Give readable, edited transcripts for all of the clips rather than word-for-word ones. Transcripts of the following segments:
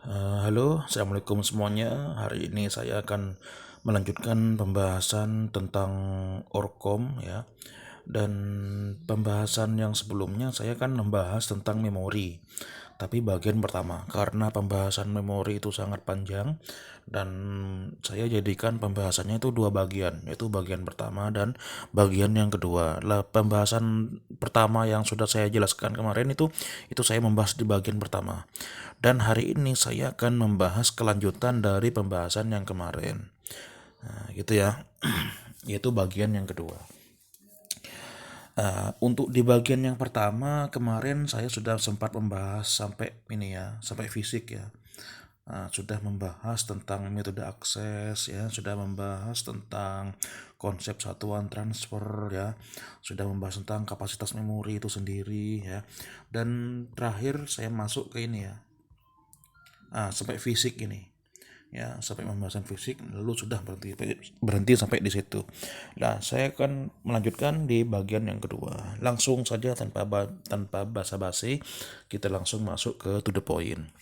Halo, assalamualaikum semuanya. Hari ini saya akan melanjutkan pembahasan tentang Orkom ya. Dan pembahasan yang sebelumnya saya kan membahas tentang memori. Tapi bagian pertama, karena pembahasan memori itu sangat panjang dan saya jadikan pembahasannya itu dua bagian, yaitu bagian pertama dan bagian yang kedua. Lah pembahasan pertama yang sudah saya jelaskan kemarin itu saya membahas di bagian pertama. Dan hari ini saya akan membahas kelanjutan dari pembahasan yang kemarin. Nah, gitu ya. Yaitu bagian yang kedua. Untuk di bagian yang pertama kemarin saya sudah sempat membahas sampai ini ya, sampai fisik ya. Sudah membahas tentang metode akses ya, sudah membahas tentang konsep satuan transfer ya, sudah membahas tentang kapasitas memori itu sendiri ya. Dan terakhir saya masuk ke ini ya, sampai fisik ini ya, sampai pembahasan fisik lalu sudah berhenti sampai di situ. Nah, saya akan melanjutkan di bagian yang kedua. Langsung saja tanpa basa-basi, kita langsung masuk ke to the point,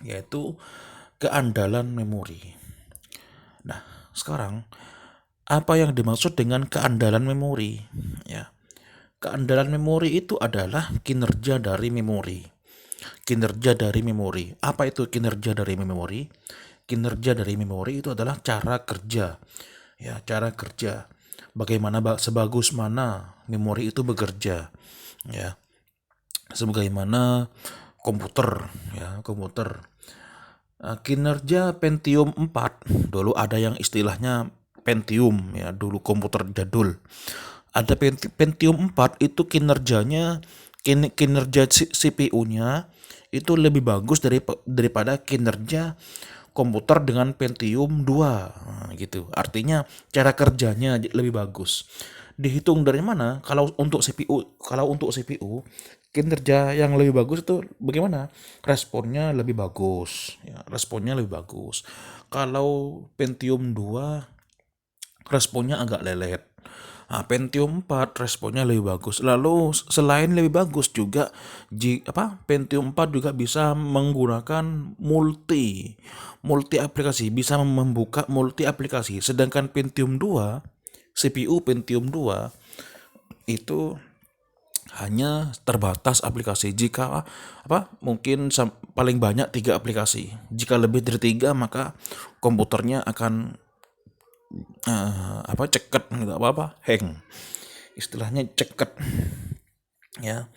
yaitu keandalan memori. Nah, sekarang apa yang dimaksud dengan keandalan memori? Ya, keandalan memori itu adalah kinerja dari memori. Kinerja dari memori. Apa itu kinerja dari memori? Kinerja dari memori itu adalah cara kerja. Ya, cara kerja. Bagaimana sebagus mana memori itu bekerja. Ya, sebagaimana komputer, ya, komputer. Kinerja Pentium 4, dulu ada yang istilahnya Pentium ya, dulu komputer jadul. Ada Pentium 4 itu kinerjanya kinerja CPU-nya itu lebih bagus daripada kinerja komputer dengan Pentium 2. Nah, gitu. Artinya cara kerjanya lebih bagus. Dihitung dari mana? Kalau untuk CPU kinerja yang lebih bagus itu bagaimana? Responnya lebih bagus, ya, responnya lebih bagus. Kalau Pentium 2 responnya agak lelet. Pentium 4 responnya lebih bagus. Lalu selain lebih bagus juga Pentium 4 juga bisa menggunakan multi aplikasi, bisa membuka multi aplikasi. Sedangkan Pentium 2, CPU Pentium 2 itu hanya terbatas aplikasi. Jika mungkin paling banyak 3 aplikasi. Jika lebih dari 3 maka komputernya akan ceket gitu, hang, istilahnya ceket ya,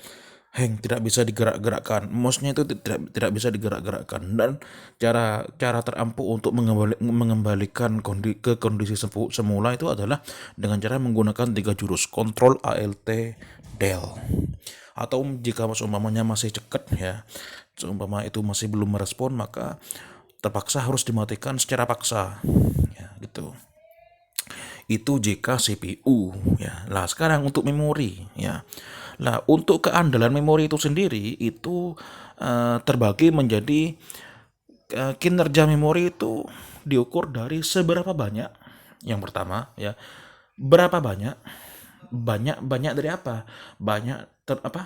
hang, tidak bisa digerak-gerakkan, mouse-nya itu tidak bisa digerak-gerakkan. Dan cara terampuh untuk mengembalikan ke kondisi semula itu adalah dengan cara menggunakan 3 jurus Ctrl Alt Del. Atau jika umpamanya masih ceket ya, seumpama itu masih belum merespon, maka terpaksa harus dimatikan secara paksa ya, gitu. Itu jika CPU ya. Lah sekarang untuk memori ya. Lah untuk keandalan memori itu sendiri itu terbagi menjadi kinerja memori itu diukur dari seberapa banyak. Yang pertama ya, berapa banyak? Banyak dari apa?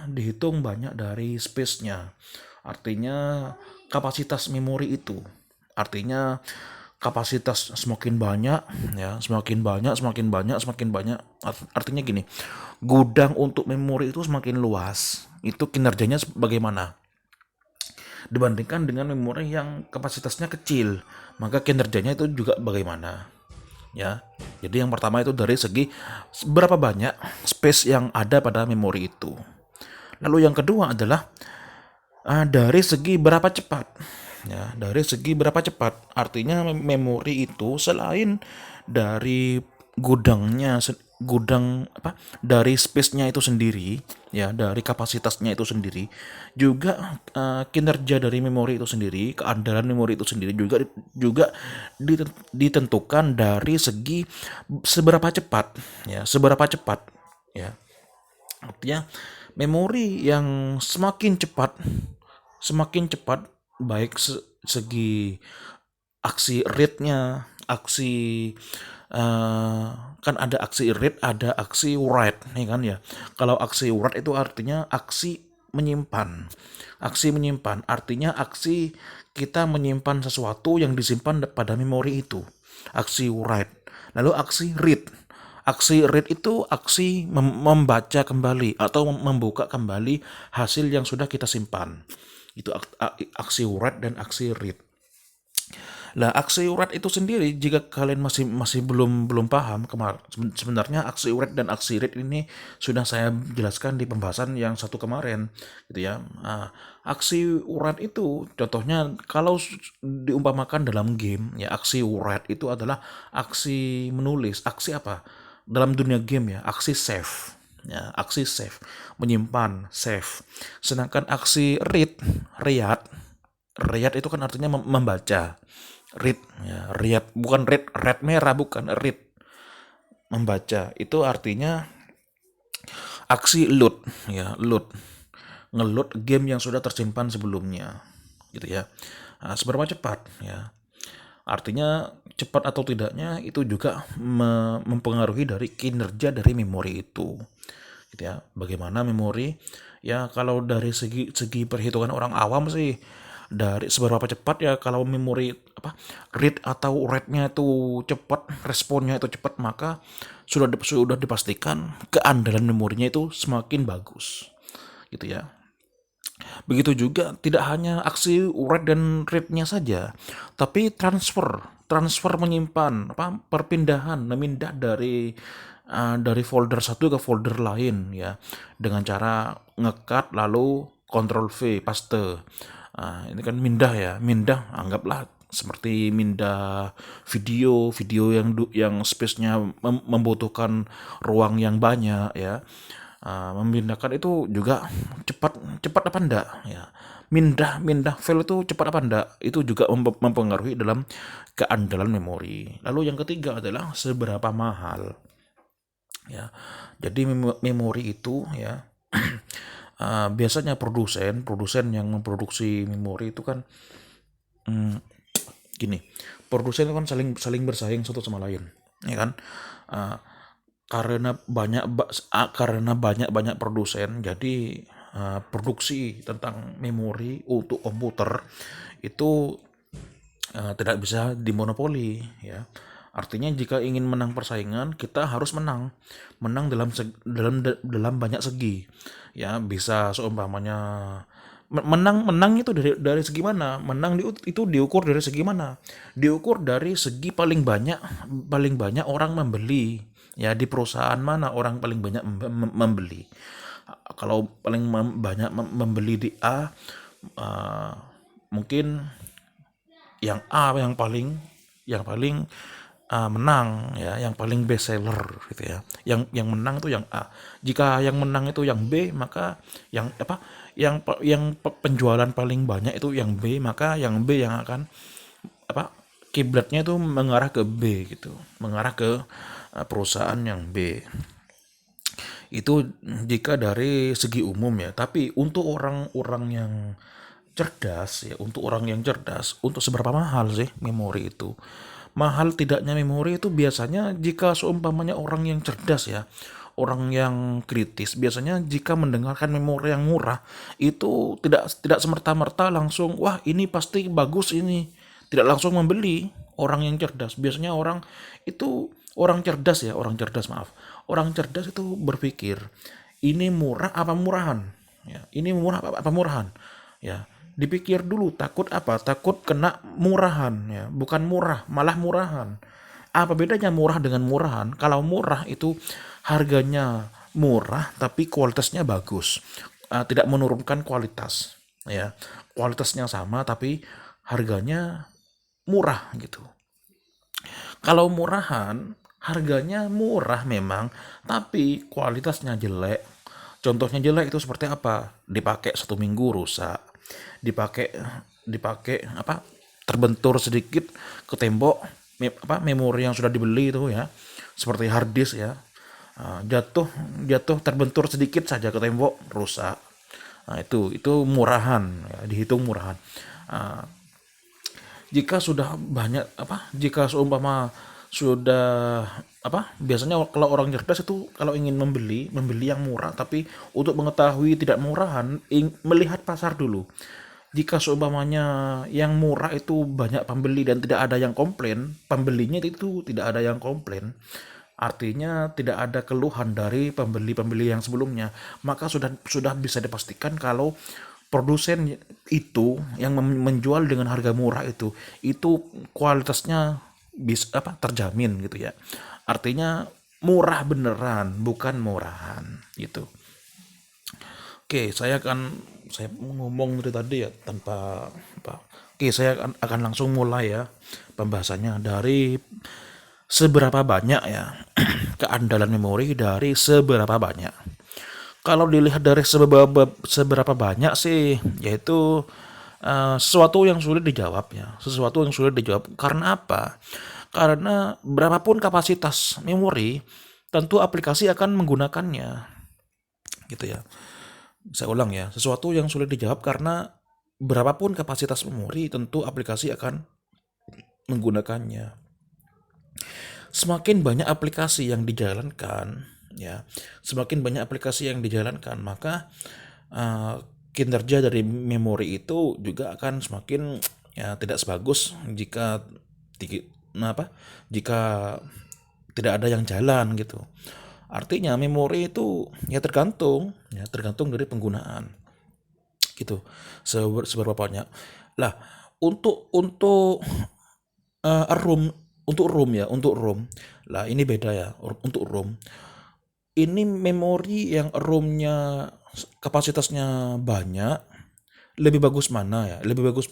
Dihitung banyak dari space-nya. Artinya kapasitas memori itu. Artinya kapasitas semakin banyak ya, semakin banyak. Artinya gini, gudang untuk memori itu semakin luas, itu kinerjanya bagaimana dibandingkan dengan memori yang kapasitasnya kecil, maka kinerjanya itu juga bagaimana ya. Jadi yang pertama itu dari segi berapa banyak space yang ada pada memori itu. Lalu yang kedua adalah dari segi berapa cepat ya, dari segi berapa cepat. Artinya memori itu selain dari gudang dari space-nya itu sendiri ya, dari kapasitasnya itu sendiri, juga kinerja dari memori itu sendiri, keandalan memori itu sendiri juga juga ditentukan dari segi seberapa cepat ya, seberapa cepat ya. Artinya memori yang semakin cepat baik segi aksi rate-nya, aksi eh, kan ada aksi read, ada aksi write nih kan ya. Kalau aksi write itu artinya aksi menyimpan. Aksi menyimpan artinya aksi kita menyimpan sesuatu yang disimpan pada memori itu. Aksi write. Lalu aksi read. Aksi read itu aksi membaca kembali atau membuka kembali hasil yang sudah kita simpan. Itu aksi write dan aksi read. Nah, aksi urat itu sendiri, jika kalian masih belum paham, sebenarnya aksi urat dan aksi read ini sudah saya jelaskan di pembahasan yang satu kemarin, gitu ya. Nah, aksi urat itu contohnya kalau diumpamakan dalam game, ya aksi urat itu adalah aksi menulis, aksi apa? Dalam dunia game ya, aksi save. Ya, aksi save, menyimpan, save. Sedangkan aksi read itu kan artinya membaca. Read, ya, read bukan red merah, bukan read, membaca. Itu artinya aksi load, ya, ngeload game yang sudah tersimpan sebelumnya, gitu ya. Nah, seberapa cepat, ya, artinya cepat atau tidaknya itu juga mempengaruhi dari kinerja dari memori itu, gitu ya. Bagaimana memori, ya, kalau dari segi perhitungan orang awam sih, dari seberapa cepat, ya, kalau memori read atau write-nya itu cepat, responnya itu cepat, maka sudah dipastikan keandalan memorinya itu semakin bagus, gitu ya. Begitu juga tidak hanya aksi write dan read-nya saja, tapi transfer menyimpan, perpindahan, memindah dari folder satu ke folder lain, ya, dengan cara ngekat lalu Ctrl V paste. Ini kan mindah, ya, mindah anggaplah seperti mindah video yang space-nya membutuhkan ruang yang banyak, ya. Memindahkan itu juga cepat apa enggak, ya. Mindah file itu cepat apa enggak, itu juga mempengaruhi dalam keandalan memori. Lalu yang ketiga adalah seberapa mahal, ya. Jadi memori itu, ya, biasanya produsen yang memproduksi memori itu kan gini, produsen itu kan saling bersaing satu sama lain, ya kan. Uh, karena banyak produsen, jadi produksi tentang memori untuk komputer itu tidak bisa dimonopoli, ya. Artinya jika ingin menang persaingan, kita harus menang dalam banyak segi, ya. Bisa seumpamanya menang itu dari segi mana? Menang itu diukur dari segi mana? Diukur dari segi paling banyak orang membeli, ya, di perusahaan mana orang paling banyak membeli. Kalau paling banyak membeli di A, mungkin yang A yang paling menang, ya, yang paling best seller, gitu ya. Yang menang itu yang A. Jika yang menang itu yang B, maka yang penjualan paling banyak itu yang B, maka yang B yang akan kiblatnya itu mengarah ke B, gitu, mengarah ke perusahaan yang B. Itu jika dari segi umum, ya. Tapi untuk orang-orang yang cerdas, ya, untuk seberapa mahal sih memori itu? Mahal tidaknya memori itu biasanya jika seumpamanya orang yang cerdas, ya, orang yang kritis, biasanya jika mendengarkan memori yang murah itu tidak semerta-merta langsung, wah, ini pasti bagus ini, tidak langsung membeli. Orang yang cerdas biasanya orang cerdas, maaf, orang cerdas itu berpikir, ini murah apa murahan, ya, ini murah apa murahan, ya. Dipikir dulu, takut kena murahan, ya, bukan murah malah murahan. Apa bedanya murah dengan murahan? Kalau murah itu harganya murah tapi kualitasnya bagus, tidak menurunkan kualitas, ya, kualitasnya sama tapi harganya murah, gitu. Kalau murahan, harganya murah memang, tapi kualitasnya jelek. Contohnya jelek itu seperti apa? Dipakai 1 minggu rusak, dipakai terbentur sedikit ke tembok, memori yang sudah dibeli itu, ya, seperti hard disk, ya, jatuh terbentur sedikit saja ke tembok rusak. Nah, itu murahan, ya, dihitung murahan. Jika sudah banyak, jika seumpama sudah apa, biasanya kalau orang cerdas itu kalau ingin membeli yang murah, tapi untuk mengetahui tidak murahan, melihat pasar dulu. Jika seumpamanya yang murah itu banyak pembeli dan tidak ada yang komplain, pembelinya itu tidak ada yang komplain, artinya tidak ada keluhan dari pembeli-pembeli yang sebelumnya, maka sudah bisa dipastikan kalau produsen itu yang menjual dengan harga murah itu kualitasnya bisa apa, terjamin gitu ya. Artinya murah beneran, bukan murahan gitu. Oke, saya ngomong dari tadi ya tanpa apa. Oke, saya akan langsung mulai ya pembahasannya dari seberapa banyak ya keandalan memori dari seberapa banyak. Kalau dilihat dari seberapa banyak sih, yaitu sesuatu yang sulit dijawab ya, sesuatu yang sulit dijawab. Karena apa? Karena berapapun kapasitas memori, tentu aplikasi akan menggunakannya, gitu ya. Saya ulang ya, sesuatu yang sulit dijawab karena berapapun kapasitas memori, tentu aplikasi akan menggunakannya. Semakin banyak aplikasi yang dijalankan, ya, semakin banyak aplikasi yang dijalankan, maka uh, kinerja dari memori itu juga akan semakin ya tidak sebagus jika jika tidak ada yang jalan gitu. Artinya memori itu ya tergantung dari penggunaan gitu. Seberapa banyak. Lah, untuk room untuk room. Lah ini beda ya untuk room. Ini memori yang ROM-nya kapasitasnya banyak, lebih bagus mana ya? Lebih bagus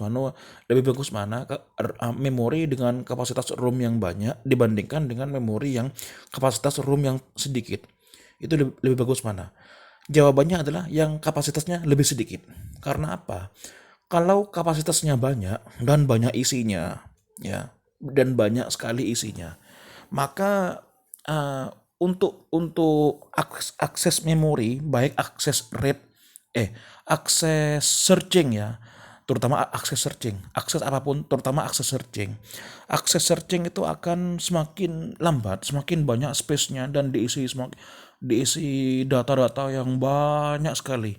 mana memori dengan kapasitas ROM yang banyak dibandingkan dengan memori yang kapasitas ROM yang sedikit. Itu lebih bagus mana? Jawabannya adalah yang kapasitasnya lebih sedikit. Karena apa? Kalau kapasitasnya banyak dan banyak isinya, ya, dan banyak sekali isinya, maka uh, untuk akses memori, baik akses searching ya, terutama akses apapun, terutama akses searching itu akan semakin lambat, semakin banyak space-nya dan diisi data-data yang banyak sekali,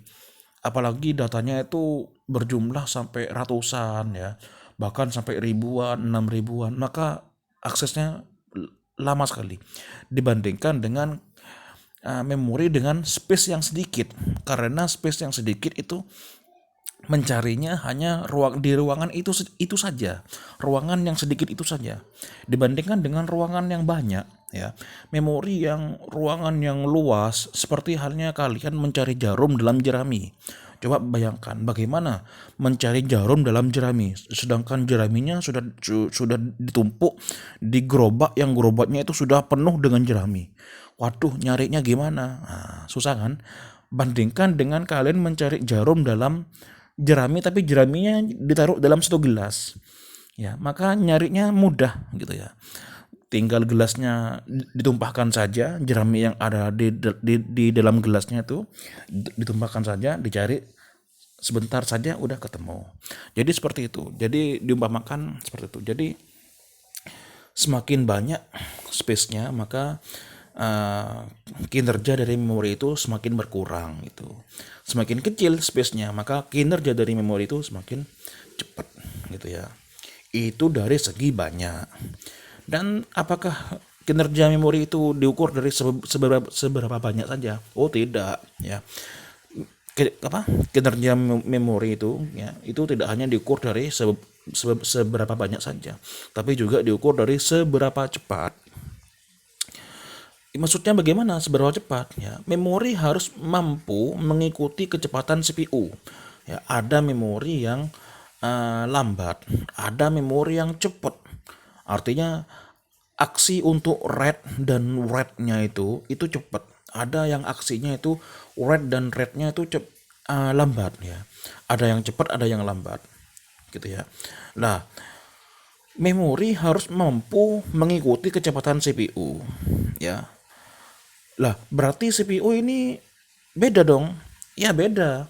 apalagi datanya itu berjumlah sampai ratusan ya, bahkan sampai ribuan, 6 ribuan, maka aksesnya lama sekali dibandingkan dengan memori dengan space yang sedikit. Karena space yang sedikit itu mencarinya hanya di ruangan itu saja, ruangan yang sedikit itu saja, dibandingkan dengan ruangan yang banyak ya, memori yang ruangan yang luas, seperti halnya kalian mencari jarum dalam jerami. Coba bayangkan bagaimana mencari jarum dalam jerami, sedangkan jeraminya sudah ditumpuk di gerobak yang gerobaknya itu sudah penuh dengan jerami. Waduh, nyarinya gimana? Nah, susah kan? Bandingkan dengan kalian mencari jarum dalam jerami, tapi jeraminya ditaruh dalam satu gelas, ya, maka nyarinya mudah gitu ya. Tinggal gelasnya ditumpahkan saja, jerami yang ada di dalam gelasnya itu ditumpahkan saja, dicari sebentar saja udah ketemu. Jadi seperti itu. Jadi diumpamakan seperti itu. Jadi semakin banyak space-nya, maka kinerja dari memori itu semakin berkurang gitu. Semakin kecil space-nya, maka kinerja dari memori itu semakin cepat gitu ya. Itu dari segi banyak. Dan apakah kinerja memori itu diukur dari seberapa banyak saja? Oh tidak ya. Kinerja memori itu ya, itu tidak hanya diukur dari seberapa banyak saja, tapi juga diukur dari seberapa cepat. Maksudnya bagaimana seberapa cepat ya? Memori harus mampu mengikuti kecepatan CPU. Ya, ada memori yang lambat, ada memori yang cepat. Artinya aksi untuk read dan write-nya itu cepat. Ada yang aksinya itu read dan write-nya itu lambat ya. Ada yang cepat, ada yang lambat. Gitu ya. Nah, memori harus mampu mengikuti kecepatan CPU ya. Lah, berarti CPU ini beda dong. Ya beda.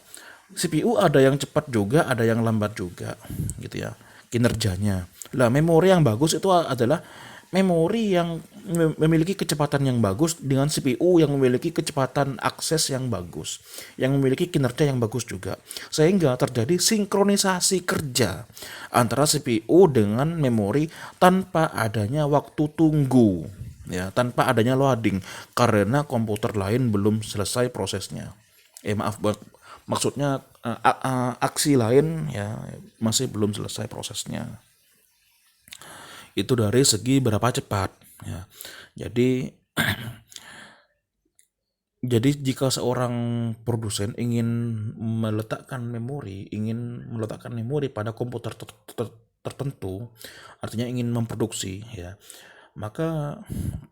CPU ada yang cepat juga, ada yang lambat juga, gitu ya, kinerjanya. Lah, memori yang bagus itu adalah memori yang memiliki kecepatan yang bagus dengan CPU yang memiliki kecepatan akses yang bagus, yang memiliki kinerja yang bagus juga. Sehingga terjadi sinkronisasi kerja antara CPU dengan memori tanpa adanya waktu tunggu, ya, tanpa adanya loading karena komputer lain belum selesai prosesnya. Maaf, maksudnya aksi lain ya masih belum selesai prosesnya. Itu dari segi berapa cepat ya. Jadi jika seorang produsen ingin meletakkan memori pada komputer tertentu, artinya ingin memproduksi ya, maka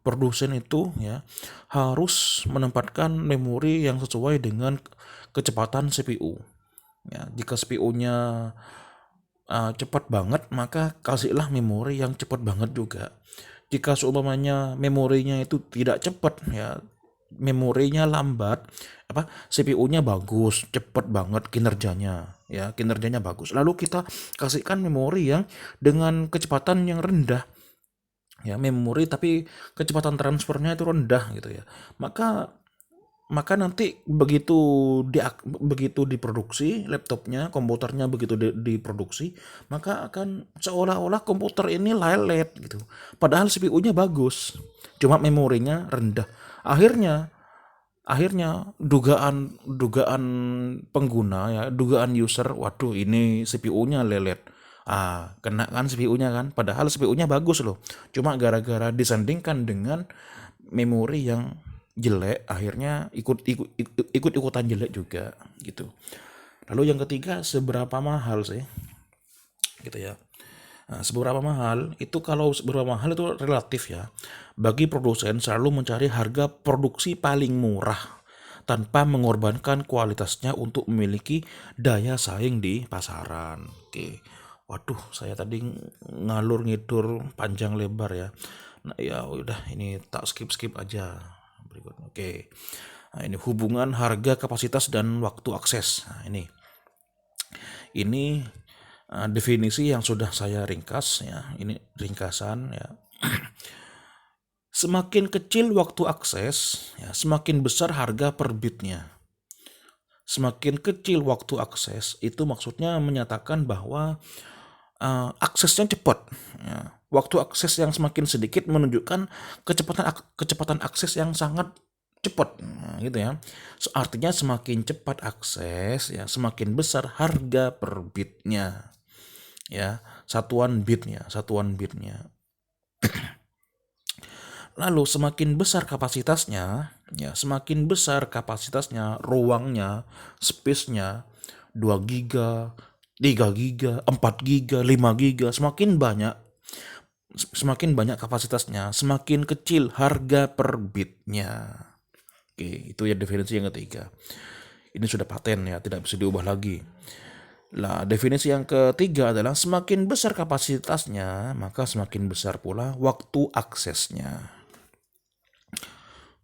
produsen itu ya harus menempatkan memori yang sesuai dengan kecepatan CPU. Ya, jika CPU-nya cepat banget, maka kasihlah memori yang cepat banget juga. Jika seumpamanya memorinya itu tidak cepat ya, memorinya lambat, CPU-nya bagus, cepat banget kinerjanya, ya kinerjanya bagus. Lalu kita kasihkan memori yang dengan kecepatan yang rendah, ya memori tapi kecepatan transfernya itu rendah gitu ya. Maka nanti begitu diproduksi laptopnya, komputernya begitu diproduksi, maka akan seolah-olah komputer ini lelet gitu. Padahal CPU-nya bagus, cuma memorinya rendah. Akhirnya dugaan pengguna ya, dugaan user, waduh ini CPU-nya lelet. Kena kan CPU-nya kan, padahal CPU-nya bagus loh. Cuma gara-gara disandingkan dengan memori yang jelek, akhirnya ikut-ikutan jelek juga gitu. Lalu yang ketiga, seberapa mahal sih gitu ya. Seberapa mahal itu, kalau seberapa mahal itu relatif ya. Bagi produsen selalu mencari harga produksi paling murah tanpa mengorbankan kualitasnya untuk memiliki daya saing di pasaran. Oke. Waduh, saya tadi ngalur ngidur panjang lebar ya. Nah, ya udah, ini tak skip aja. Berikutnya. Oke. Nah, ini hubungan harga, kapasitas dan waktu akses. Nah, ini definisi yang sudah saya ringkas ya. Ini ringkasan ya. Semakin kecil waktu akses, ya, semakin besar harga per bitnya. Semakin kecil waktu akses itu maksudnya menyatakan bahwa aksesnya cepat. Ya. Waktu akses yang semakin sedikit menunjukkan kecepatan akses yang sangat cepat, gitu ya. Artinya semakin cepat akses, ya semakin besar harga per bitnya, ya satuan bitnya. Lalu semakin besar kapasitasnya, ya semakin besar kapasitasnya, ruangnya, space-nya, 2 giga, 3 giga, 4 giga, 5 giga, semakin banyak kapasitasnya, semakin kecil harga per bitnya. Oke, itu ya definisi yang ketiga. Ini sudah paten ya, tidak bisa diubah lagi. Nah, definisi yang ketiga adalah semakin besar kapasitasnya, maka semakin besar pula waktu aksesnya.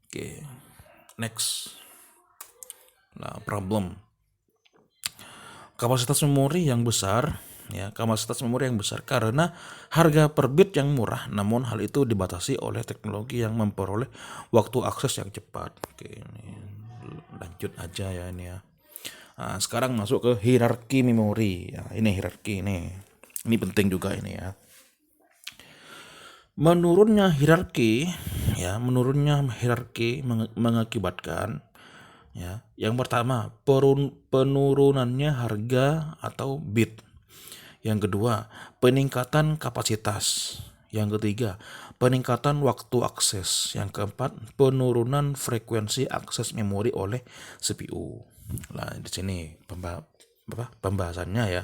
Oke, next. Nah, problem. Kapasitas memori yang besar, ya, karena harga per bit yang murah, namun hal itu dibatasi oleh teknologi yang memperoleh waktu akses yang cepat. Oke, ini lanjut aja ya ini ya. Nah, sekarang masuk ke hierarki memori. Ya, ini hierarki ini. Ini penting juga ini ya. Menurunnya hierarki mengakibatkan ya, yang pertama penurunannya harga atau bit. Yang kedua, peningkatan kapasitas. Yang ketiga, peningkatan waktu akses. Yang keempat, penurunan frekuensi akses memori oleh CPU. Nah, di sini pembahasannya ya.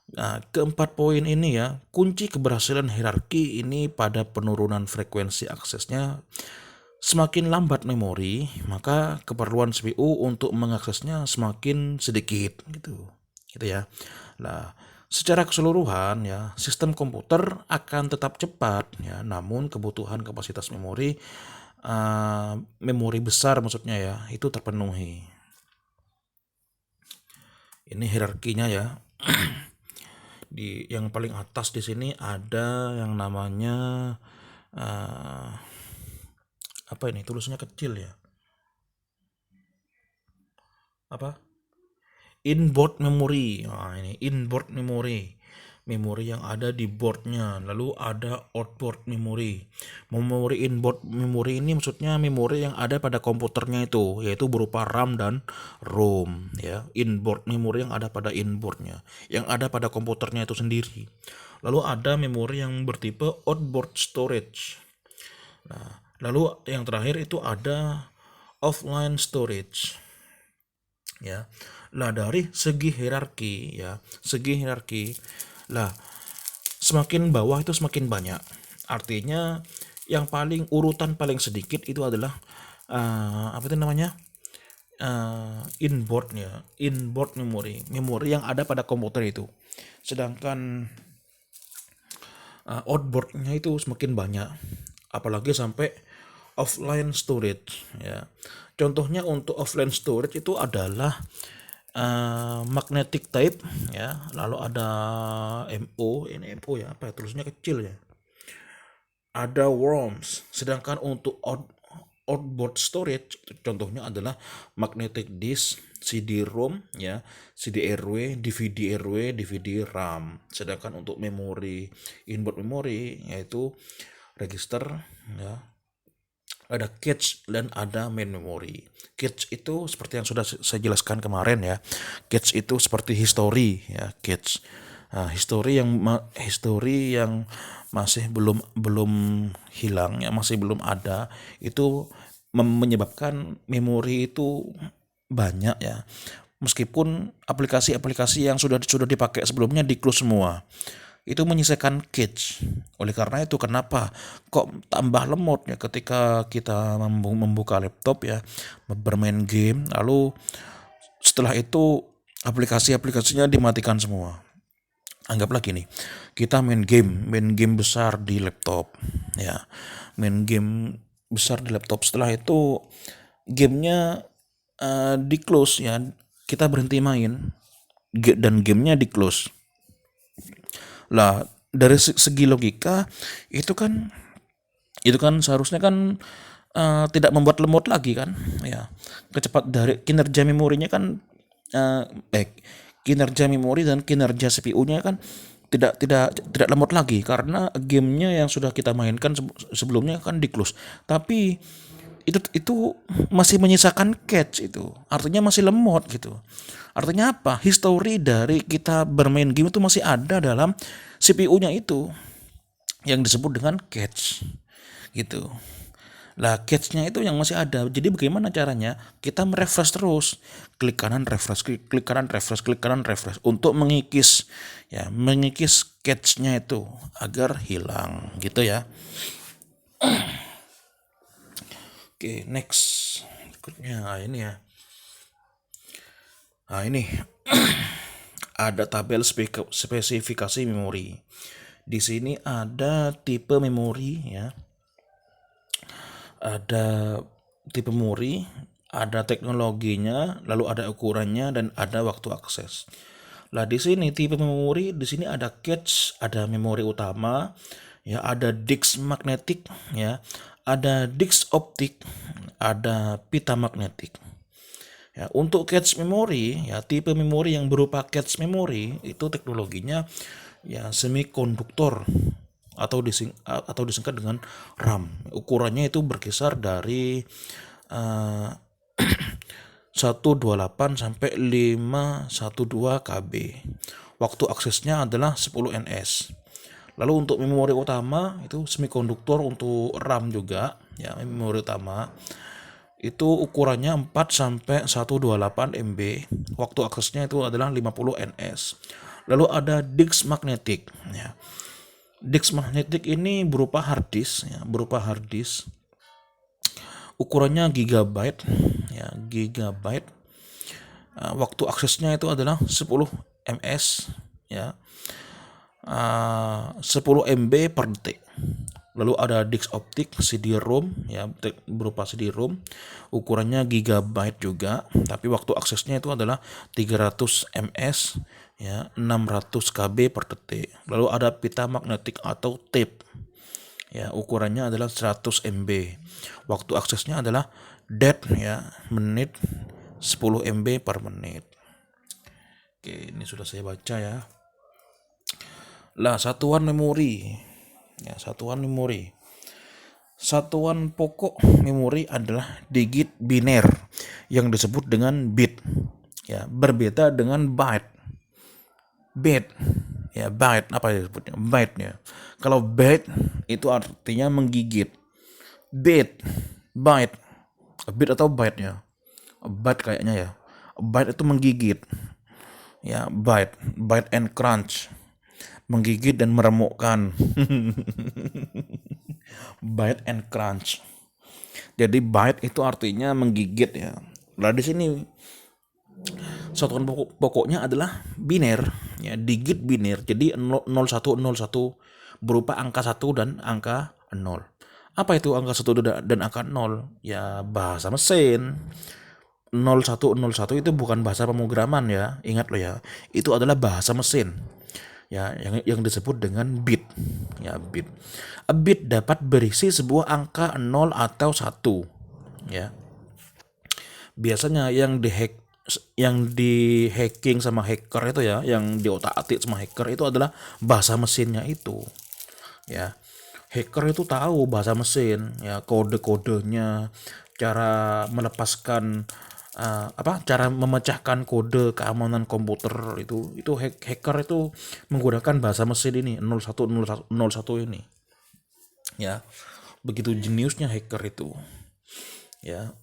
Nah, keempat poin ini ya, kunci keberhasilan hierarki ini pada penurunan frekuensi aksesnya. Semakin lambat memori, maka keperluan CPU untuk mengaksesnya semakin sedikit gitu ya. Nah, secara keseluruhan ya, sistem komputer akan tetap cepat ya, namun kebutuhan kapasitas memori besar maksudnya ya, itu terpenuhi. Ini hierarkinya ya. Di yang paling atas di sini ada yang namanya eh, apa ini tulisannya kecil ya, apa, inboard memory. Nah, ini inboard memory, memori yang ada di boardnya. Lalu ada outboard memory. Memori inboard memory ini maksudnya memori yang ada pada komputernya itu, yaitu berupa RAM dan ROM ya. Inboard memory yang ada pada inboardnya, yang ada pada komputernya itu sendiri. Lalu ada memori yang bertipe outboard storage. Nah, lalu yang terakhir itu ada offline storage ya. Lah dari segi hierarki ya, segi hierarki lah semakin bawah itu semakin banyak. Artinya yang paling urutan paling sedikit itu adalah apa itu namanya? Inboardnya, inboard memory, memori yang ada pada komputer itu. Sedangkan outboardnya itu semakin banyak, apalagi sampai offline storage ya. Contohnya untuk offline storage itu adalah magnetic tape ya, lalu ada MO, ini MO ya, apa ya, tulisannya kecil ya, ada worms. Sedangkan untuk outboard storage contohnya adalah magnetic disk, CD-ROM ya, CD-RW, DVD-RW, DVD RAM. Sedangkan untuk memori inboard memory yaitu register ya, ada cache dan ada main memory. Cache itu seperti yang sudah saya jelaskan kemarin ya. Cache itu seperti history ya, cache. Nah, history yang masih belum hilang ya, masih belum ada, itu menyebabkan memori itu banyak ya. Meskipun aplikasi-aplikasi yang sudah dipakai sebelumnya di-close semua, itu menyisakan cache. Oleh karena itu kenapa kok tambah lemot ya ketika kita membuka laptop ya, bermain game, lalu setelah itu aplikasinya dimatikan semua. Anggaplah gini, kita main game besar di laptop ya, main game besar di laptop, setelah itu gamenya di close ya, kita berhenti main dan gamenya di close. Lah dari segi logika itu kan seharusnya kan tidak membuat lemot lagi kan ya. Dari kinerja memorinya kan kinerja memori dan kinerja CPU-nya kan tidak lemot lagi karena gamenya yang sudah kita mainkan sebelumnya kan di close. Tapi itu masih menyisakan cache, itu artinya masih lemot gitu. Artinya apa? History dari kita bermain game itu masih ada dalam CPU-nya itu, yang disebut dengan cache gitu. Lah cache-nya itu yang masih ada. Jadi bagaimana caranya? Kita merefresh terus. Klik kanan refresh, klik kanan refresh, klik kanan refresh untuk mengikis cache-nya itu agar hilang gitu ya. Oke, next. Berikutnya ini ya. Nah, ini ada tabel spesifikasi memori. Di sini ada tipe memori ya. Ada tipe memori, ada teknologinya, lalu ada ukurannya dan ada waktu akses. Lah di sini tipe memori, di sini ada cache, ada memori utama, ya, ada disk magnetik, ya, ada disk optik, ada pita magnetik. Ya, untuk cache memori, ya, tipe memori yang berupa cache memori itu teknologinya ya semikonduktor atau disingkat dengan RAM. Ukurannya itu berkisar dari 128 sampai 512 KB. Waktu aksesnya adalah 10 ns. Lalu untuk memori utama itu semikonduktor, untuk RAM juga ya, memori utama itu ukurannya 4 sampai 128 MB. Waktu aksesnya itu adalah 50 ns. Lalu ada disk magnetik ya. Disk magnetik ini berupa hard disk ya, ukurannya gigabyte ya, gigabyte. Waktu aksesnya itu adalah 10 ms ya, 10 MB per detik. Lalu ada disk optik CD-ROM ya, berupa CD-ROM, ukurannya gigabyte juga, tapi waktu aksesnya itu adalah 300 ms ya, 600 KB per detik. Lalu ada pita magnetik atau tape Ya, ukurannya adalah 100 MB. Waktu aksesnya adalah det ya, menit 10 MB per menit. Oke, ini sudah saya baca ya. Lah, satuan memori. Ya, satuan memori. Satuan pokok memori adalah digit biner yang disebut dengan bit. Ya, berbeda dengan byte. Byte. Ya, byte apa ya disebutnya? Byte ya. Kalau byte itu artinya menggigit. Bit, byte, bit atau byte ya. Byte kayaknya ya. Byte itu menggigit. Ya, byte and crunch. Menggigit dan meremukkan. Bite and crunch. Jadi bite itu artinya menggigit ya. Nah di sini satuan pokoknya adalah biner ya, digit biner. Jadi 0101 berupa angka 1 dan angka 0. Apa itu angka 1 dan angka 0? Ya bahasa mesin. 0101 itu bukan bahasa pemrograman ya. Ingat lo ya. Itu adalah bahasa mesin. Ya, yang disebut dengan bit. Ya, bit. A bit dapat berisi sebuah angka 0 atau 1. Ya. Biasanya yang di hacking sama hacker itu ya, yang diotak-atik sama hacker itu adalah bahasa mesinnya itu. Ya. Hacker itu tahu bahasa mesin, ya, kode-kodenya, cara melepaskan cara memecahkan kode keamanan komputer itu hacker itu menggunakan bahasa mesin ini 0101 ini. Ya. Begitu jeniusnya hacker itu. Ya.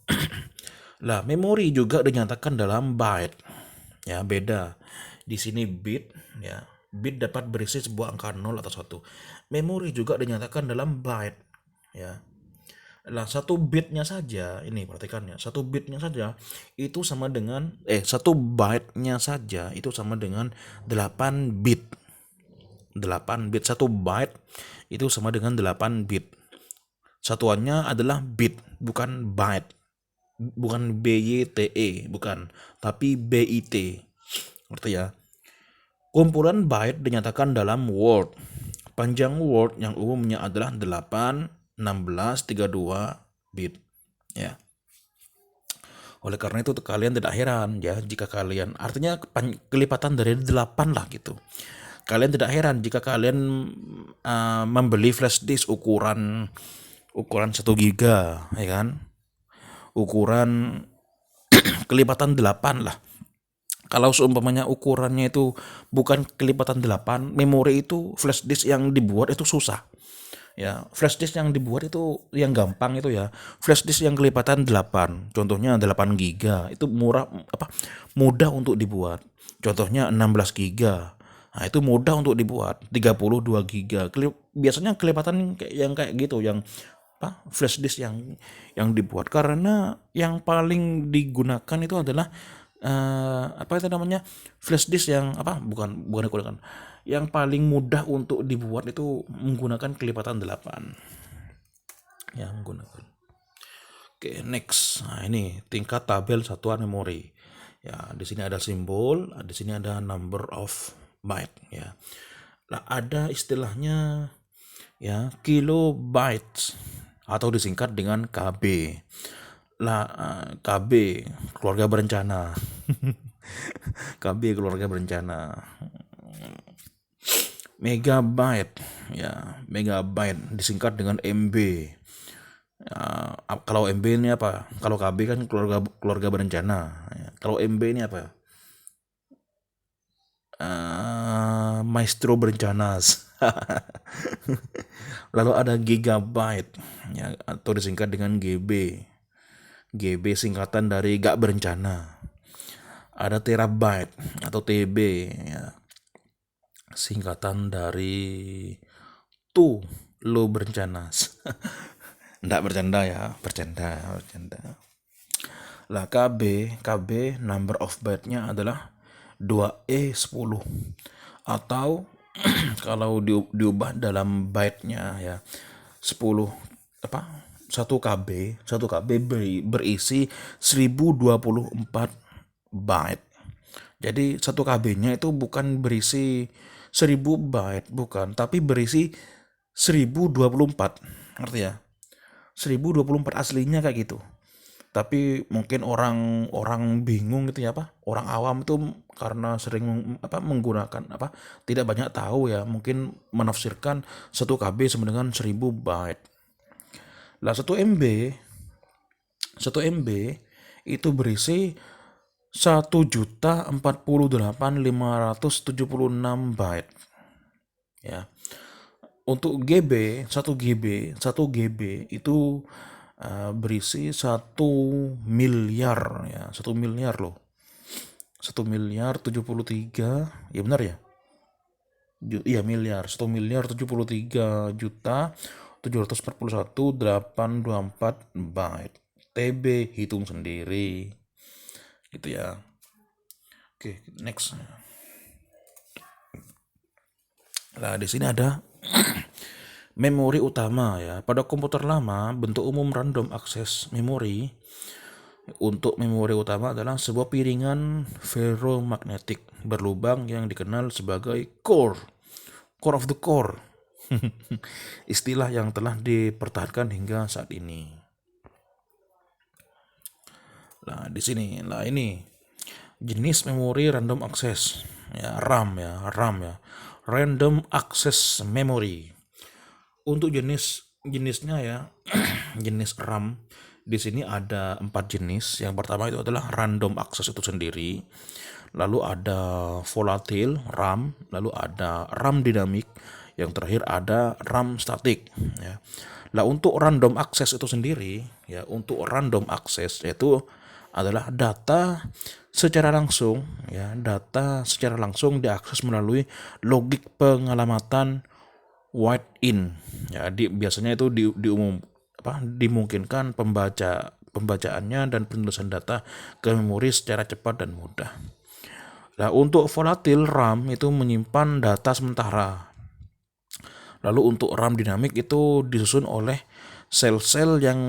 Lah, memori juga dinyatakan dalam byte. Ya, beda. Di sini bit, ya. Bit dapat berisi sebuah angka 0 atau 1. Memori juga dinyatakan dalam byte, ya. Lah, satu bitnya saja, ini perhatikan ya, satu bitnya saja itu sama dengan satu byte-nya saja itu sama dengan 8 bit. 8 bit, satu byte itu sama dengan 8 bit. Satuannya adalah bit, bukan byte. Bukan BYTE, bukan, tapi BIT. Ngerti ya? Kumpulan byte dinyatakan dalam word. Panjang word yang umumnya adalah 8, 16, 32 bit. Ya. Oleh karena itu kalian tidak heran ya jika kalian, artinya kelipatan dari 8 lah gitu. Kalian tidak heran jika kalian membeli flash disk ukuran 1 giga, ya kan? Ukuran kelipatan 8 lah. Kalau seumpamanya ukurannya itu bukan kelipatan 8, memori itu flash disk yang dibuat itu susah. Ya, flash disk yang dibuat itu yang gampang itu ya. Flash disk yang kelipatan 8, contohnya 8 giga, itu mudah untuk dibuat. Contohnya 16 giga. Nah, itu mudah untuk dibuat. 32 giga. Biasanya kelipatan yang kayak gitu, yang flash disk yang dibuat, karena yang paling digunakan itu adalah flash disk yang bukan digunakan, yang paling mudah untuk dibuat itu menggunakan kelipatan 8 ya, menggunakan. Oke, next. Nah, ini tingkat tabel satuan memori ya. Di sini ada simbol, di sini ada number of byte ya. Nah, ada istilahnya ya, kilobytes atau disingkat dengan KB. Lah, KB keluarga berencana. KB keluarga berencana. Megabyte ya, megabyte disingkat dengan MB. Kalau MB ini apa? Kalau KB kan keluarga berencana. Ya. Kalau MB ini apa? Maestro berencanas. Lalu ada gigabyte ya, atau disingkat dengan GB. GB singkatan dari gak berencana. Ada terabyte atau TB ya, singkatan dari tu lo berencanas. Nggak bercanda ya, bercanda. Lah, KB number of byte-nya adalah 2E10 atau kalau diubah dalam byte-nya ya 10 1 KB berisi 1024 byte. Jadi 1 KB-nya itu bukan berisi 1000 byte, bukan, tapi berisi 1024, ngerti ya? 1024 aslinya kayak gitu. Tapi mungkin orang bingung gitu ya, orang awam itu karena sering menggunakan tidak banyak tahu ya, mungkin menafsirkan 1 KB sama dengan 1000 byte. Lah 1 MB itu berisi 1.048.576 byte ya. Untuk GB, 1 GB itu berisi 1 miliar ya, 1 miliar loh. 1 miliar 73, ya benar ya? Iya miliar, 1 miliar 73.741.824 TB, hitung sendiri gitu ya. Oke, next. Nah, di sini ada memori utama ya. Pada komputer lama, bentuk umum random access memory untuk memori utama adalah sebuah piringan ferromagnetik berlubang yang dikenal sebagai core of the core. Istilah yang telah dipertahankan hingga saat ini. Nah, di sini, ini jenis memori random access ya, RAM ya, random access memory. Untuk jenisnya ya, jenis RAM di sini ada 4 jenis. Yang pertama itu adalah random access itu sendiri. Lalu ada volatile RAM, lalu ada RAM dinamik, yang terakhir ada RAM statik ya. Nah, untuk random access itu sendiri ya, untuk random access yaitu adalah data secara langsung diakses melalui logik pengalamatan write in ya. Biasanya itu dimungkinkan pembacaannya dan penulisan data ke memori secara cepat dan mudah. Nah, untuk volatile RAM itu menyimpan data sementara. Lalu untuk RAM dinamik itu disusun oleh sel-sel yang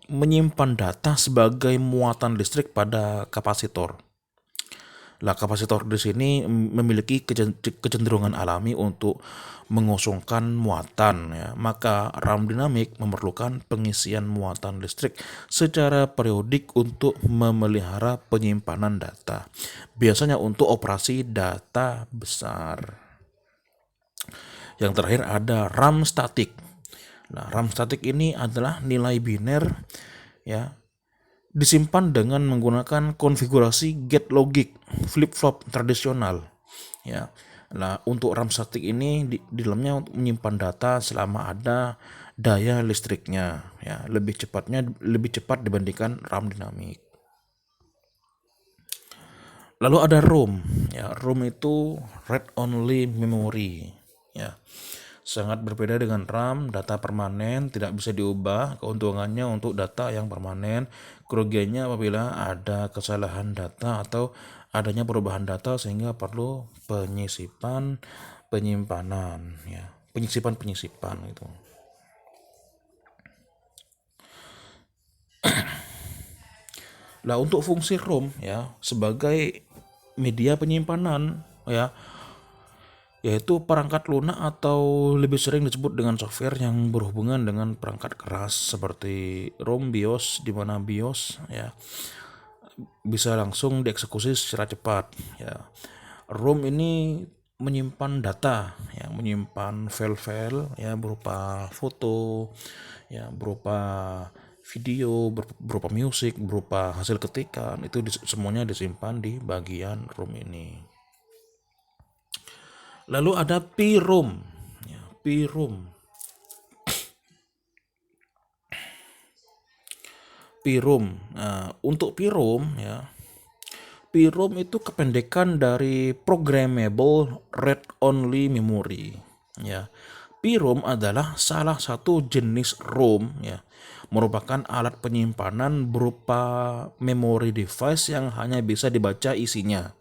menyimpan data sebagai muatan listrik pada kapasitor. Lah, kapasitor di sini memiliki kecenderungan alami untuk mengosongkan muatan ya. Maka RAM dinamik memerlukan pengisian muatan listrik secara periodik untuk memelihara penyimpanan data. Biasanya untuk operasi data besar. Yang terakhir ada RAM statik. Nah, RAM statik ini adalah nilai biner ya, disimpan dengan menggunakan konfigurasi gate logic flip-flop tradisional ya. Nah, untuk RAM statik ini di dalamnya untuk menyimpan data selama ada daya listriknya ya, lebih cepat dibandingkan RAM dinamik. Lalu ada ROM ya. ROM itu read only memory ya. Sangat berbeda dengan RAM, data permanen tidak bisa diubah. Keuntungannya untuk data yang permanen, kerugiannya apabila ada kesalahan data atau adanya perubahan data sehingga perlu penyimpanan ya, penyisipan itu. Nah, untuk fungsi ROM ya sebagai media penyimpanan ya, yaitu perangkat lunak atau lebih sering disebut dengan software yang berhubungan dengan perangkat keras seperti ROM BIOS, di mana BIOS ya bisa langsung dieksekusi secara cepat ya. ROM ini menyimpan data ya, menyimpan file-file ya berupa foto ya, berupa video, berupa musik, berupa hasil ketikan, itu semuanya disimpan di bagian ROM ini. Lalu ada PROM ya, PROM Nah, untuk PROM ya, PROM itu kependekan dari Programmable Read Only Memory ya. PROM adalah salah satu jenis ROM ya, merupakan alat penyimpanan berupa memory device yang hanya bisa dibaca isinya.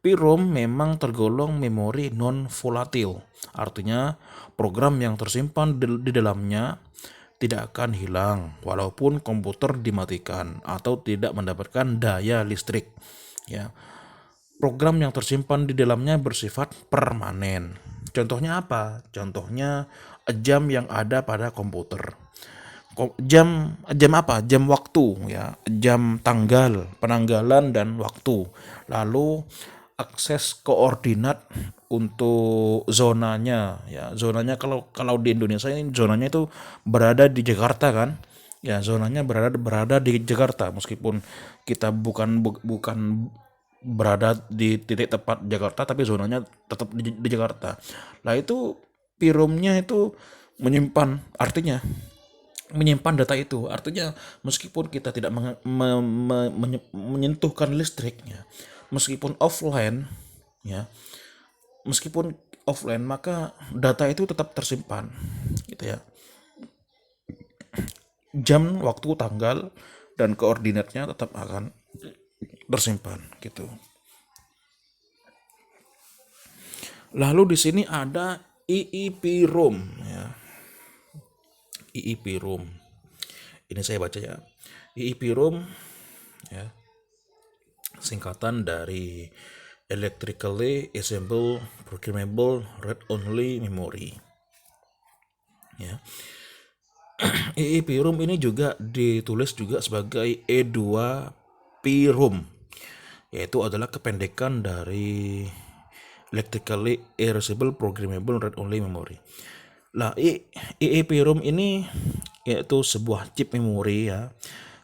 PROM memang tergolong memori non-volatile, artinya program yang tersimpan di dalamnya tidak akan hilang walaupun komputer dimatikan atau tidak mendapatkan daya listrik ya. Program yang tersimpan di dalamnya bersifat permanen. Contohnya apa? Contohnya jam yang ada pada komputer. Jam apa? Jam waktu ya, jam tanggal, penanggalan dan waktu. Lalu akses koordinat untuk zonanya ya. Zonanya kalau kalau di Indonesia ini zonanya itu berada di Jakarta kan. Ya, zonanya berada di Jakarta meskipun kita bukan berada di titik tepat Jakarta tapi zonanya tetap di Jakarta. Lah itu pirumnya itu menyimpan artinya menyimpan data itu artinya meskipun kita tidak menyentuhkan listriknya meskipun offline ya meskipun offline maka data itu tetap tersimpan gitu ya, jam waktu tanggal dan koordinatnya tetap akan tersimpan gitu. Lalu di sini ada EEPROM ya, EEPROM ini saya baca ya, EEPROM ya singkatan dari Electrically Assembled Programmable Read Only Memory ya. EEPROM ini juga ditulis juga sebagai E2PROM, yaitu adalah kependekan dari Electrically Erasable Programmable Read Only Memory. Lah, EEPROM ini yaitu sebuah chip memori ya,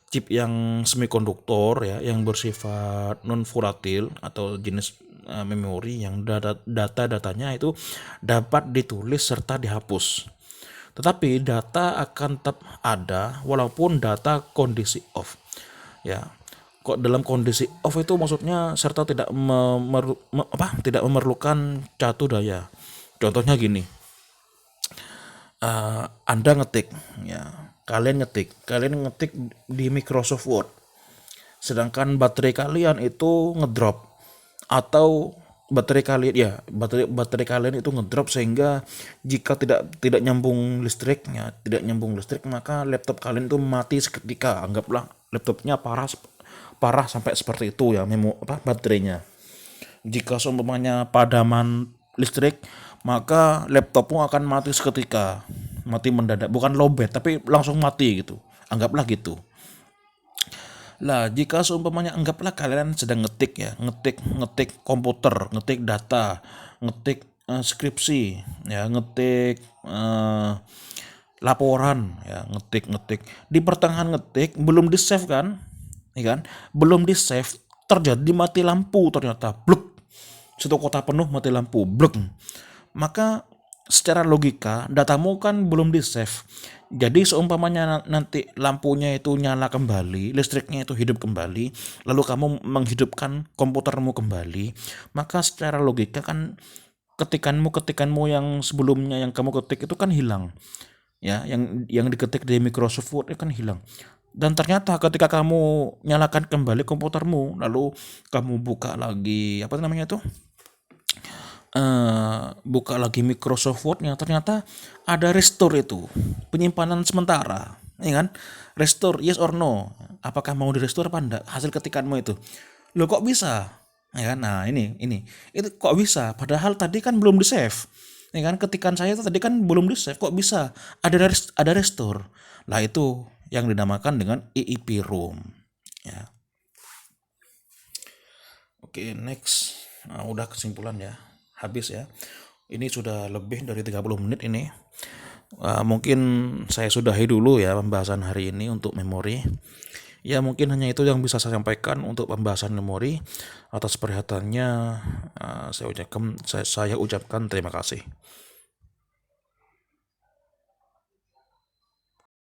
chip yang semikonduktor ya, yang bersifat non volatil atau jenis memori yang data-datanya itu dapat ditulis serta dihapus. Tetapi data akan tetap ada walaupun data kondisi off. Ya. Kok dalam kondisi off itu maksudnya serta tidak tidak memerlukan catu daya. Contohnya gini. Anda ngetik ya. Kalian ngetik di Microsoft Word. Sedangkan baterai kalian itu ngedrop atau baterai kalian itu ngedrop sehingga jika tidak nyambung listrik maka laptop kalian itu mati seketika. Anggaplah laptopnya parah sampai seperti itu ya baterainya. Jika seumpamanya padaman listrik maka laptopmu akan mati seketika, mati mendadak, bukan lowbat tapi langsung mati gitu, anggaplah gitu. Lah, jika seumpamanya anggaplah kalian sedang ngetik komputer, ngetik data, ngetik skripsi, ya, ngetik laporan, ya, ngetik. Di pertengahan ngetik belum di save kan? Ya kan? Belum di save, terjadi mati lampu ternyata, bluk. Satu kota penuh mati lampu, bluk. Maka secara logika datamu kan belum di save. Jadi seumpamanya nanti lampunya itu nyala kembali, listriknya itu hidup kembali, lalu kamu menghidupkan komputermu kembali, maka secara logika kan ketikanmu yang sebelumnya yang kamu ketik itu kan hilang. Ya, yang diketik di Microsoft Word itu kan hilang. Dan ternyata ketika kamu nyalakan kembali komputermu, lalu kamu buka lagi buka lagi Microsoft Word-nya, ternyata ada restore itu, penyimpanan sementara, ya kan? Restore, yes or no? Apakah mau di restore apa enggak? Hasil ketikanmu itu. Loh kok bisa? Ya kan? Nah, ini. Itu kok bisa? Padahal tadi kan belum di save. Ya kan? Ketikan saya itu tadi kan belum di save. Kok bisa? Ada restore. Lah itu yang dinamakan dengan EEPROM. Ya. Oke, next. Nah, udah kesimpulan ya. Habis ya. Ini sudah lebih dari 30 menit ini. Mungkin saya sudahi dulu ya pembahasan hari ini untuk memori. Ya mungkin hanya itu yang bisa saya sampaikan untuk pembahasan memori. Atas perhatiannya saya ucapkan terima kasih.